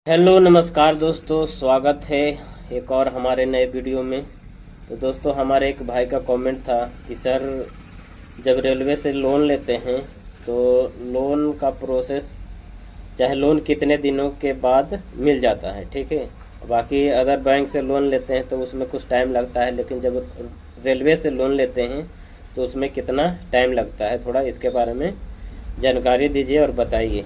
Hello नमस्कार दोस्तों, स्वागत है एक और हमारे नए वीडियो में। तो दोस्तों, हमारे एक भाई का कमेंट था कि सर, जब रेलवे से लोन लेते हैं तो लोन का प्रोसेस, चाहे लोन कितने दिनों के बाद मिल जाता है, ठीक है। बाकी अदर बैंक से लोन लेते हैं तो उसमें कुछ टाइम लगता है, लेकिन जब रेलवे से लोन लेते हैं तो उसमें कितना टाइम लगता है, थोड़ा इसके बारे में जानकारी दीजिए और बताइए।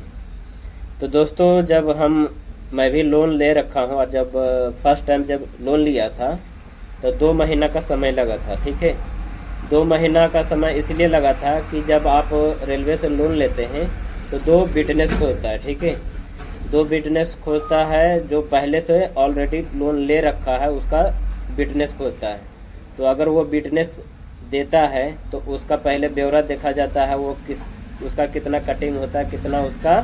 तो दोस्तों, मैं भी लोन ले रखा हूँ, और जब फर्स्ट टाइम जब लोन लिया था तो 2 महीना का समय लगा था, ठीक है। 2 महीना का समय इसलिए लगा था कि जब आप रेलवे से लोन लेते हैं तो 2 विटनेस खोजता है, ठीक है। 2 विटनेस खोजता है, जो पहले से ऑलरेडी लोन ले रखा है उसका विटनेस खोजता है। तो अगर वो विटनेस देता है तो उसका पहले ब्यौरा देखा जाता है, वो उसका कितना कटिंग होता है, कितना उसका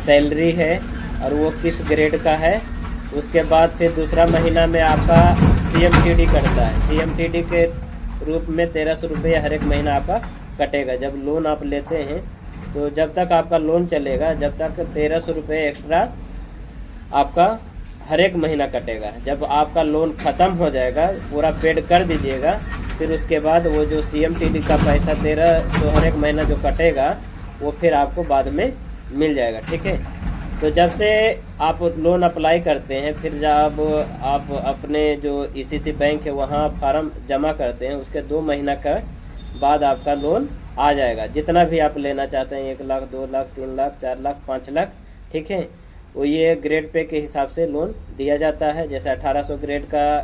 सैलरी है और वो किस ग्रेड का है। उसके बाद फिर दूसरा महीना में आपका CMTD कटता है। CMTD के रूप में 1300 रुपये हर एक महीना आपका कटेगा। जब लोन आप लेते हैं तो जब तक आपका लोन चलेगा, जब तक 1300 रुपये एक्स्ट्रा आपका हर एक महीना कटेगा। जब आपका लोन ख़त्म हो जाएगा, पूरा पेड कर दीजिएगा, फिर उसके बाद वो जो CMTD का पैसा 1300 हर एक महीना जो कटेगा वो फिर आपको बाद में मिल जाएगा, ठीक है। तो जब से आप लोन अप्लाई करते हैं, फिर जब आप अपने जो ECC बैंक है वहाँ फार्म जमा करते हैं, उसके 2 महीना का बाद आपका लोन आ जाएगा। जितना भी आप लेना चाहते हैं, 1 लाख, 2 लाख, 3 लाख, 4 लाख, 5 लाख, ठीक है। वो ये ग्रेड पे के हिसाब से लोन दिया जाता है। जैसे 1800 ग्रेड का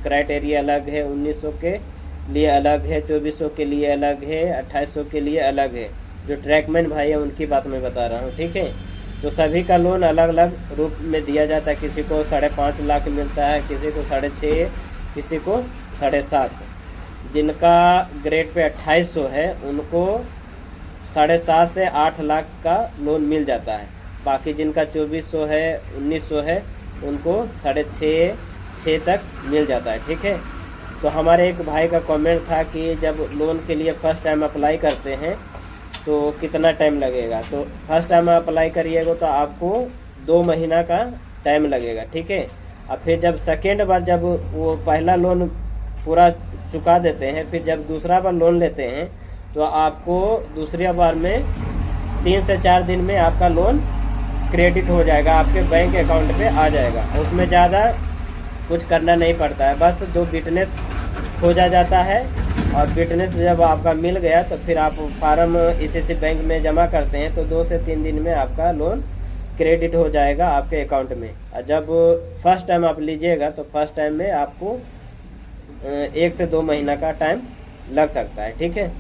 क्राइटेरिया अलग है, 1900 के लिए अलग है, 2400 के लिए अलग है, 2800 के लिए अलग है। जो ट्रैकमैन भाई है उनकी बात मैं बता रहा हूँ, ठीक है। तो सभी का लोन अलग अलग रूप में दिया जाता है। किसी को 5.5 लाख मिलता है, किसी को 6.5, किसी को 7.5। जिनका ग्रेड पे 2800 है उनको 7.5 से 8 लाख का लोन मिल जाता है। बाकी जिनका 2400 है, 1900 है, उनको 6.5 तक मिल जाता है, ठीक है। तो हमारे एक भाई का कमेंट था कि जब लोन के लिए फर्स्ट टाइम अप्लाई करते हैं तो कितना टाइम लगेगा। तो फर्स्ट टाइम अप्लाई करिएगा तो आपको 2 महीना का टाइम लगेगा, ठीक है। और फिर जब सेकेंड बार जब वो पहला लोन पूरा चुका देते हैं, फिर जब दूसरा बार लोन लेते हैं तो आपको दूसरी बार में 3 से 4 दिन में आपका लोन क्रेडिट हो जाएगा, आपके बैंक अकाउंट पे आ जाएगा। उसमें ज़्यादा कुछ करना नहीं पड़ता है, बस 2 विटनेस खोजा जाता है, और विटनेस जब आपका मिल गया तो फिर आप फार्म ECC बैंक में जमा करते हैं तो 2 से 3 दिन में आपका लोन क्रेडिट हो जाएगा आपके अकाउंट में। और जब फर्स्ट टाइम आप लीजिएगा तो फर्स्ट टाइम में आपको 1 से 2 महीना का टाइम लग सकता है, ठीक है।